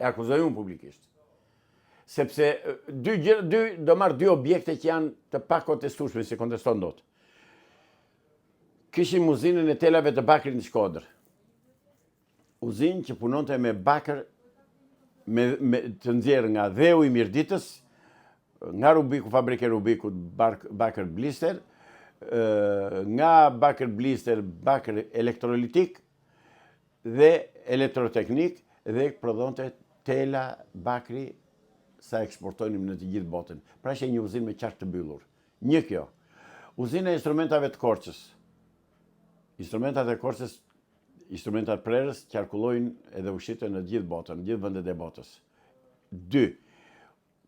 E akuzoj unë publikisht. Sepse do marrë dy objekte që janë të pa kontestueshme, si konteston dot. Kishim uzinën e telave të Bakrit në Shkodër. Uzinë që punonte me bakër të nxjerrë nga dheu i Mirditës, nga Rubiku, fabrike Rubikut, bakër blister, nga bakër blister, bakër elektrolitik dhe elektroteknik, dhe prodhonte tela bakri sa eksportojnim në të gjithë botën. Pra është një uzinë me qark të mbyllur. Një kjo. Uzina e instrumentave të Korçës. Instrumentat e Korçës, instrumentat prerës, qarkullojnë edhe ushqiten në gjithë botën, në gjithë vendet e botës. 2.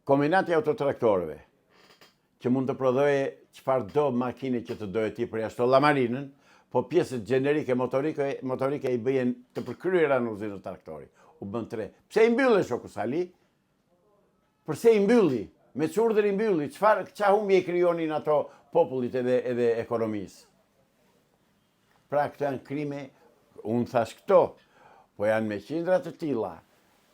Kombinati autotraktorëve, që mund të prodhoje çfarëdo makine që të doje ti për jashtë llamarinën, po pjesët gjenerike motorike i bëjen të përkryera në uzinën e traktorit. U bën 3. Pse i mbyllë shoku Sali? Përse i mbylli? Me çurdhër i mbylli. Çfarë humbje i krijonin ato popullit edhe ekonomisë? Pra këto janë krime, unë thash këto, po janë me qindra të tilla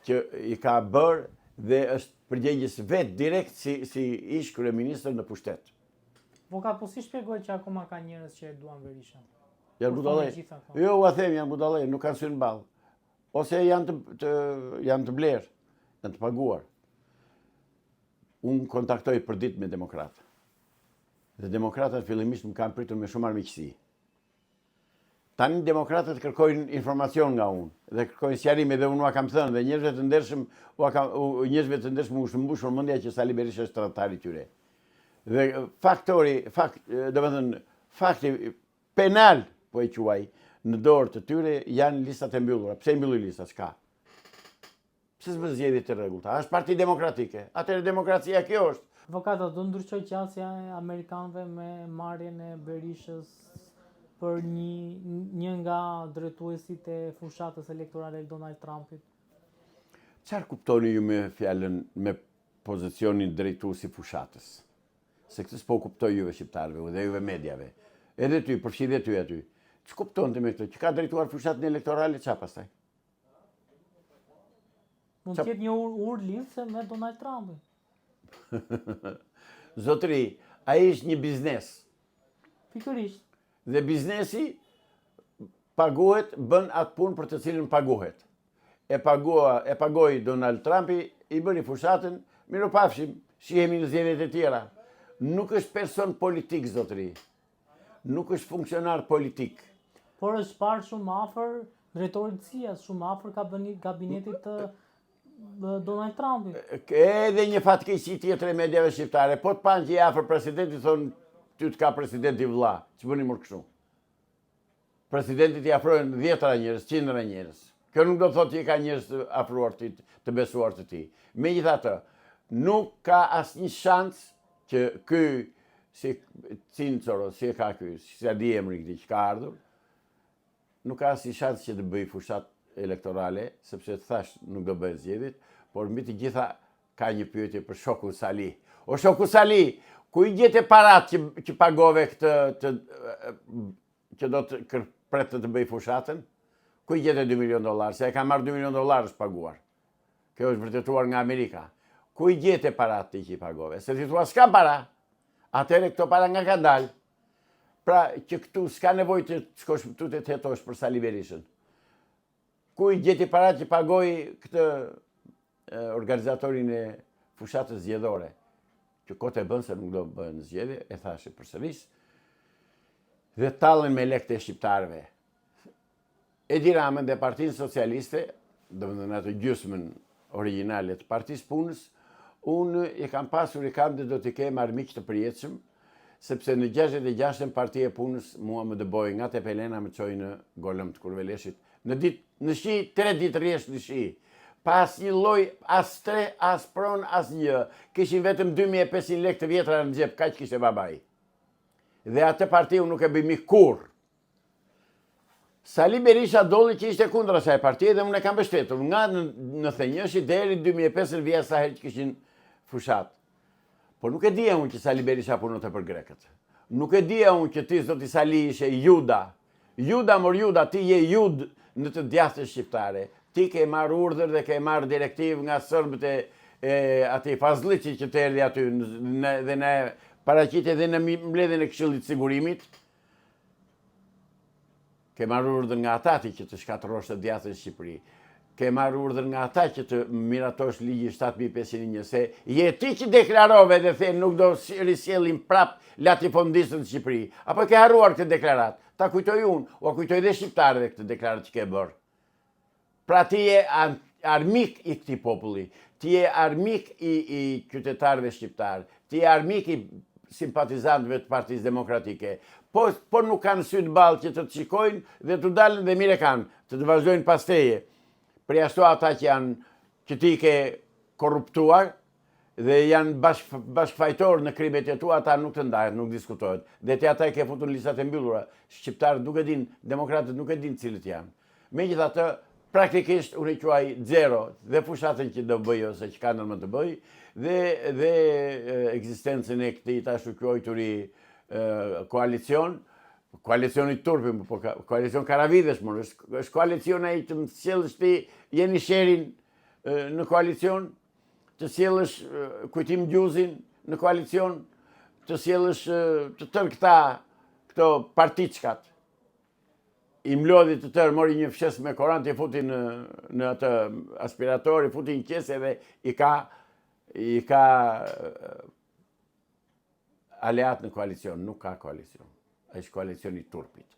që i ka bërë dhe është përgjegjës vetë direkt si ish kryeministër në pushtet. Vokat, po si shpjegoj që akoma ka njerëz që e duan Berishën? Janë budallë. Jo, ua them, janë budallë, nuk kanë sy në ballë. Ose janë të blerë, janë të paguar. Unë kontaktoj për ditë me demokratë. Dhe demokratët fillimisht më kanë pritur me shumë armiqësi. Tani demokratët kërkojnë informacion nga unë dhe kërkojnë sqarime dhe unë ua kam thënë dhe njerëzve të ndershëm u shëmbushur mendja që Sali Berisha është tradhtar i tyre. Dhe fakti penal, po e quaj, në dorë të tyre janë listat e mbyllura. Pse i mbylli listat? Çka? Pse s'bën zgjedhje të rregullta? Është parti demokratike. Atëherë demokracia kjo është. Avokato, do ndryshoj qasja e amerikanëve me marrjen e Berishës për një nga drejtuesit e fushatës elektorale të Donald Trumpit? Çfarë kuptoni ju me fjalën me pozicionin drejtuesi fushatës? Se këtë s'po kuptoj juve shqiptarëve dhe juve mediave. Edhe ty, përfshi dhe ty aty. Ç'kuptonte me këtë? Që ka drejtuar fushatën elektorale, ç'a pastaj? Mund të jetë një urlindse me Donald Trumpin. Zotëri, ai është një biznes. Pikërisht. Dhe biznesi paguhet, bën atë punë për të cilën paguhet. E pagoi Donald Trumpi, i bëri fushatën, miropafshim, shihemi në zgjedhjet e tjera. Nuk është person politik, zotëri. Nuk është funksionar politik. Por është parë shumë afër drejtorit të CIA, shumë afër kabinetit të Donald Trumpit. Edhe një fatkeqësi tjetër e mediave shqiptare. Po të panë që i afër presidentit, thonë ty të ka presidenti vëlla. Që bëni mërë kështu? Presidentit i afrojnë 10 njerëz, 100 njerëz. Kjo nuk do të thotë që i ka njerëz të afruar të besuar të tij. Megjithatë, nuk ka asnjë shans që ky si Cincoro, si e ka ky, si di emri këtij që ka ardhur, nuk ka asnjë shans që të bëj fushat elektorale, sepse thash nuk do bëhet zgjedhjet, por mbi të gjitha ka një pyetje për shokun Sali. O shoku Sali, ku i gjete parat që pagove këtë që do të pretë të bëj fushatën? Ku i gjete $2 milion? Se e ka marrë $2 milion është paguar. Kjo është vërtetuar nga Amerika. Ku i gjete parat ti që i pagove? Se ti thua s'ka para. Atëherë këto para nga ka dalë. Pra që këtu s'ka nevojë të shkosh tu të hetosh për Sali Berishën. Ku i gjeti parat që pagoi këtë organizatorin e fushatës zgjedhore? Që kote bën se nuk do bën zgjedhje, e thashë përsëris, dhe tallen me lekët e shqiptarëve. Edi Ramën dhe Partinë Socialiste, domethënë atë gjysmën origjinale të Partisë Punës, unë i kam pasur i kam dhe do t'i kem armiq të përjetshëm, sepse në 66-ën Partia e Punës mua më dëboi nga Tepelena më çoi në Golëm të Kurveleshit. Në shi 3 ditë rresht në shi. Pas një lloj as tre, as pron, as një. Kishin vetëm 2500 lekë të vjetra në xhep, kaq kishte babai. Dhe atë partiu nuk e bëmi kurr. Sali Berisha dolli që ishte kundër asaj partie dhe unë e kam mbështetur. Nga në thënjëshi deri 2005 vija sa herë që kishin fushat. Por nuk e dija unë që Sali Berisha punonte për grekët. Nuk e dija unë që ti zoti Sali ishe Juda. Juda mor Juda, ti je Jud në të djathtës shqiptare. ti ke marrë urdhër dhe ke marrë direktiv nga sërbët e ati Fazliçi që të erdhi aty dhe në paraqitje dhe në mbledhjen e Këshillit të Sigurimit. Ke marrë urdhër nga ata ti që të shkatërrosh të djathtë në Shqipëri. Ke marrë urdhër nga ata që të miratosh ligji 7501, se je ti që deklarove dhe the nuk do risjellin prap latifondistët në Shqipëri. Apo ke harruar këtë deklarat? Ta kujtoj unë, o kujtoj dhe shqiptarëve këtë deklarat që ke bërë. Pra ti je armik i këtij populli, ti je armik i qytetarëve shqiptarë, ti je armik i simpatizantëve të Partisë Demokratike. Po nuk kanë sy të ballë që të të shikojnë dhe të dalën dhe mire kanë, të vazhdojnë pas teje. Për ashtu ata që ti ke korruptuar dhe janë bashkëfajtorë në krimet e tua, ata nuk të ndahet, nuk diskutohet. Dhe ti ata i ke futur në listat e mbyllura. Shqiptarët nuk e din, demokratët nuk e din cilët janë. Megjithatë, praktikisht unë i quaj zero dhe fushatën që do bëj ose që ka ndërmend të bëj dhe ekzistencën e këtij tash u quajturi koalicioni turpi, po koalicion Karavides, është koalicion ai të sjellësh ti jeni sherin në koalicion, të sjellësh Kujtim Gjuzin në koalicion, të sjellësh të tërë këto partiçkat. I mlodhi të tërë, mori një fshes me korant, i futi në atë aspirator, i futi në qese dhe i ka aleat në koalicion. Nuk ka koalicion. Është koalicioni i turpit.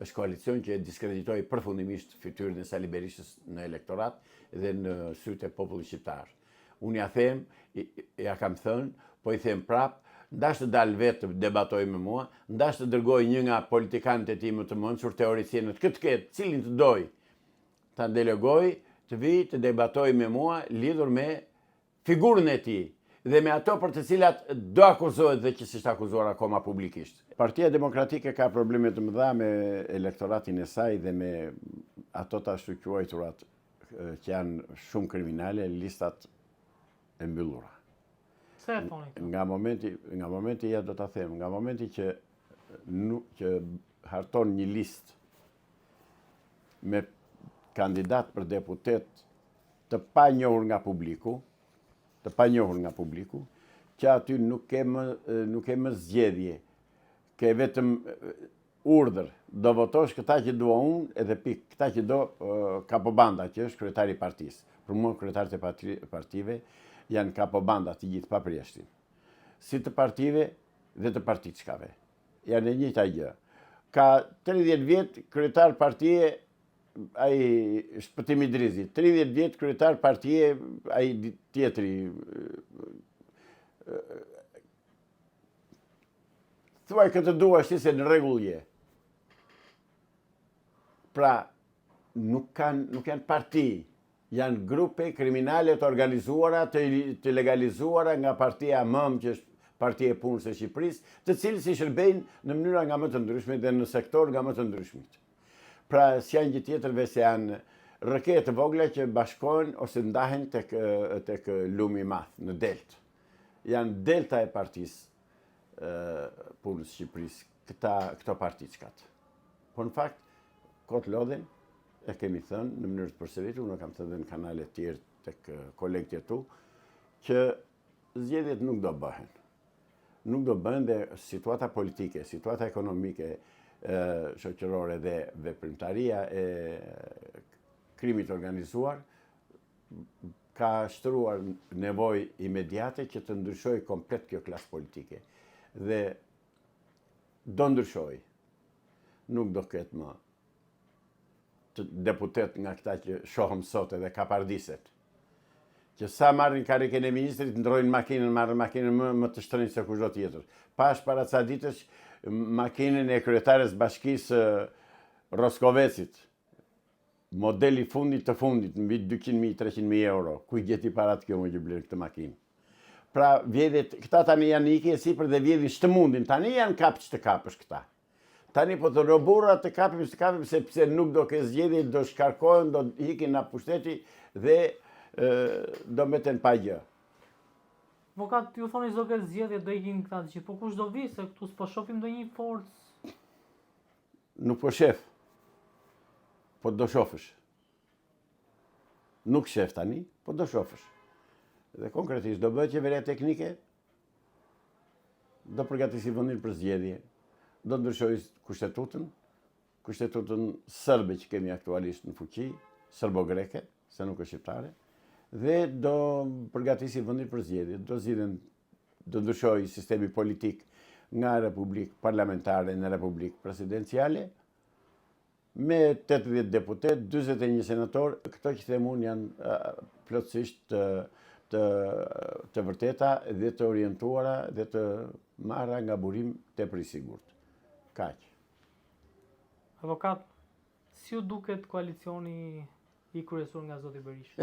Është koalicion që e diskreditoi përfundimisht fytyrën e Sali Berishës në elektorat dhe në sytë e popullit shqiptar. Unë ja them, ja kam thënë, po i them prap, ndash të dalë vetë të debatoj me mua, ndash të dërgoj një nga politikanët e ti më të mençur, teoricienët këtë ketë, cilin të doj, ta delegoj, të vi të debatoj me mua, lidhur me figurën e ti, dhe me ato për të cilat do akuzohet dhe që s'është akuzuar akoma publikisht. Partia Demokratike ka probleme të mëdha me elektoratin e saj dhe me ato të ashtu quajturat që janë shumë kriminale, listat e mbyllura. Nga momenti ja do ta them, nga momenti që harton një listë me kandidat për deputet të panjohur nga publiku, që aty nuk ke më zgjedhje, ke vetëm urdhër, do votosh këta që dua unë edhe pik, këta që do kapobanda, që është kryetari i partisë. Për mua kryetarët e partive janë kapobanda të gjithë pa përjashtim. Si të partive dhe të partiçkave. Janë e njëjta gjë. Ka 30 vjet kryetar partie ai Shpëtimi Drizi, 30 vjet kryetar partie ai tjetri. Thuaj këtë duash ti se në rregull je. Pra, nuk janë parti, janë grupe kriminale të organizuara, të legalizuara nga partia MÖM, që është partia e punës e Shqipërisë, të cilës i shërbejnë në mënyra nga më të ndryshme dhe në sektor nga më të ndryshmit. Pra, s'janë gjë tjetërve se janë rrëke të vogla që bashkohen ose ndahen tek lumi i madh në deltë. Janë delta e partisë punës Shqipërisë, këto partiçkat. Po në fakt, kot lodhen, e kemi thënë në mënyrë të përsëritur, unë kam thënë dhe në kanale të tjerë tek kolegët e tu, që zgjedhjet nuk do bëhen. Nuk do bëhen dhe situata politike, situata ekonomike, shoqërore dhe veprimtaria e krimit organizuar ka shtruar nevojë imediate që të ndryshojë komplet kjo klasë politike. Dhe do ndryshojë. Nuk do ketë më deputet nga këta që shohëm sot edhe kapardiset. Që sa marrin karikën e ministrit, ndrojnë makinën, marrin makinën më të shtrenjtë se kushdo tjetër. Pash para ca ditësh makinën e kryetares bashkisë Roskovecit. Modeli fundit të fundit, mbi 200.000-300.000 euro. Ku i gjeti parat kjo më që blerë këtë makinë. Pra, vjedhet, këta tani janë iki e sipër dhe vjedhin shtëmundin. Tani janë kapç të kapësh këta. Tani po të robura të kapim, sepse nuk do ke zgjedhje, do shkarkohen, do hikin nga pushteti dhe do mbeten pa gjë. Avokat, ju thoni s'do ke zgjedhje, do ikin këta të gjithë, po kush do vi, se këtu s'po shohim ndonjë forcë? Nuk po shef, po do shofësh. Nuk shef tani, po do shofësh. Dhe konkretisht do bëhet qeveria teknike, do përgatisi vendin për zgjedhje, do të ndryshojë kushtetutën sërbe që kemi aktualisht në fuqi, sërbo-greke, se nuk është shqiptare, dhe do përgatisi vendin për zgjedhje, do ndryshojë sistemi politik nga republikë parlamentare në republikë presidenciale, me 80 deputet, 41 senator, këto që them unë janë plotësisht të vërteta dhe të orientuara dhe të marra nga burim tepër i sigurt. Kaq. Avokat, si u duket koalicioni i kryesuar nga zoti Berisha?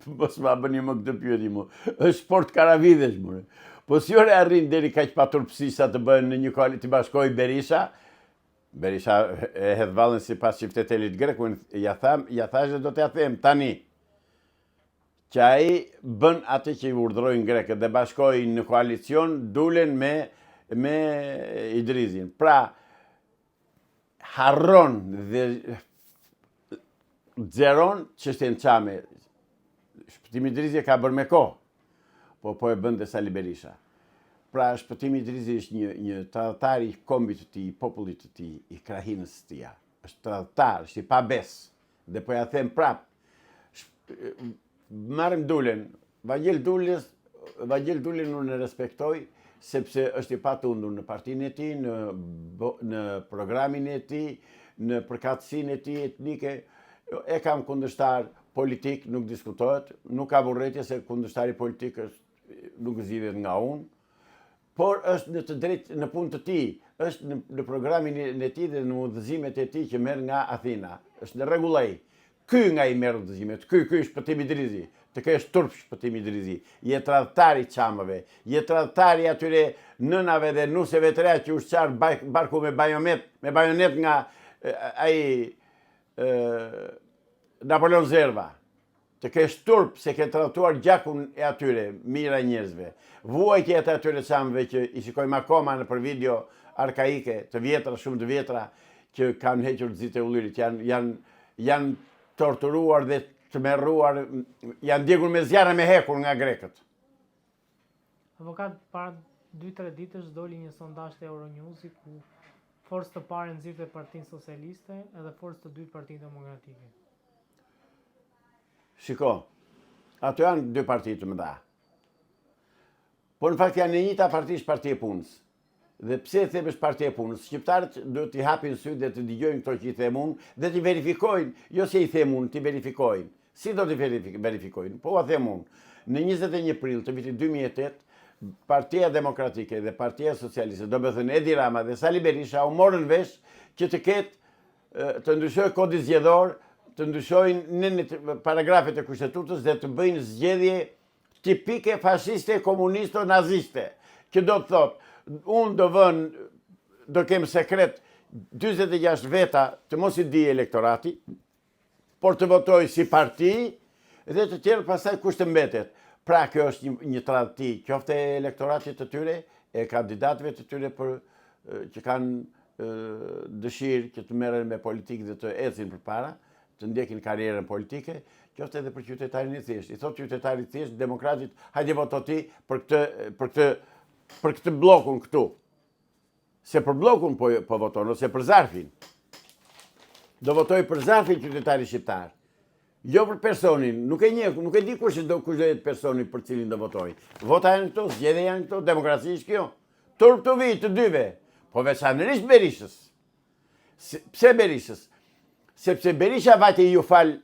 Mos ma bëni më këtë pyetje mu. Është sport karavidesh more. Po si ore arrin deri kaq pa turpsi sa të bëhen në një koalicion të bashkojë Berisha e hedh vallën sipas çiftetelit grek, ja thash dhe do t'ja them tani. Që ai bën atë që i urdhërojnë grekët dhe bashkojnë në koalicion, dulen me Idrizin. Pra, harron dhe xeron çështjen çame. Shpëtimi Idrizi ka bërë me kohë, po e bën dhe Sali Berisha. Pra, shpëtimi Idrizi është një tradhtar i kombit të tij, i popullit të tij, i krahinës së tij. Është tradhtar, është i pabes. Dhe po ja them prap. Marrim Dulen. Vangel Dulen unë e respektoj, sepse është i patundur në partinë e tij, në programin e tij, në përkatësinë e tij etnike. E kam kundërshtar politik, nuk diskutohet, nuk ka burrëtie se kundërshtari politik nuk zgjidhet nga unë, por është në të drejtë në punë të tij, është në programin e tij dhe në udhëzimet e tij që merr nga Athina. Është në rregull ai. Ky nga i merr udhëzimet, ky Shpëtimi Idrizi. Të kesh turp Shpëtimi Idrizi. Je tradhtari i çamëve, je tradhtari atyre nënave dhe nuseve të reja që ushqar barku me bajonet nga ai Napoleon Zerva. Të kesh turp se ke tradhtuar gjakun e atyre, mira njerëzve. Vuajtjet e atyre çamëve që i shikojmë akoma nëpër video arkaike, të vjetra, shumë të vjetra, që kanë hequr zite ullirit, janë torturuar dhe të merruar, janë djegur me zjarre me hekur nga grekët. Avokat, para 2-3 ditësh doli një sondazh të Euronews ku forcë të parë nxirrte Partinë Socialiste edhe forcë të dytë Partinë Demokratike. Shiko, ato janë dy parti të mëdha. Por në fakt janë e njëjta parti, është Partia e Punës. Dhe pse e them është Partia e Punës? Shqiptarët duhet t'i hapin sy dhe të dëgjojnë këto që i them unë dhe t'i verifikojnë, jo se i them unë, t'i verifikojnë. Si do t'i verifikojnë? Po a them unë. Në 21 prill të vitit 2008, Partia Demokratike dhe Partia Socialiste, do me thënë Edi Rama dhe Sali Berisha, u morën vesh që të ndryshojë kodi zgjedhor, të ndryshojnë në paragrafet e kushtetutës dhe të bëjnë zgjedhje tipike fashiste, komuniste, naziste. Që do të thotë, unë do kem sekret 46 veta të mos i di elektorati, por të votoj si parti dhe të tjerë pastaj kush të mbetet. Pra kjo është një tradhti, qofte e elektoratit të tyre, e kandidatëve të tyre që kanë dëshirë që të merren me politikë dhe të ecin përpara, të ndjekin karrierën politike, qofte edhe për qytetarin i thjeshtë. I thot qytetarit thjesht, demokratit, hajde voto ti për këtë bllokun këtu. Se për bllokun po voton, ose për zarfin. Do votoj për zarfin qytetari shqiptar. Jo për personin, nuk e di kush do jetë personi për cilin do votoj. Vota janë këto, zgjedhja janë këto, demokracia është kjo. Turp të vi të dyve, po veçanërisht Berishës. Pse Berishës? Sepse Berisha vajte ju fal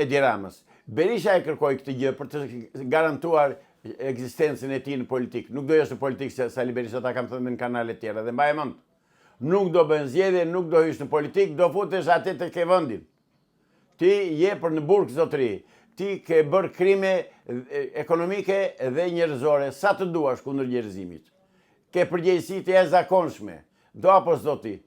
Edi Ramës. Berisha e kërkoi këtë gjë për të garantuar ekzistencën e tij në politikë. Nuk do jesh në politikë se Sali Berisha ta kam thënë në kanale të tjera dhe mbaj mend. Nuk do bën zgjedhje, nuk do hysh në politikë, do futesh atë të ke vendin. Ti je për në burg zotëri. Ti ke bërë krime ekonomike dhe njerëzore sa të duash kundër njerëzimit. Ke përgjegjësi të jashtëzakonshme. Do apo s'do ti?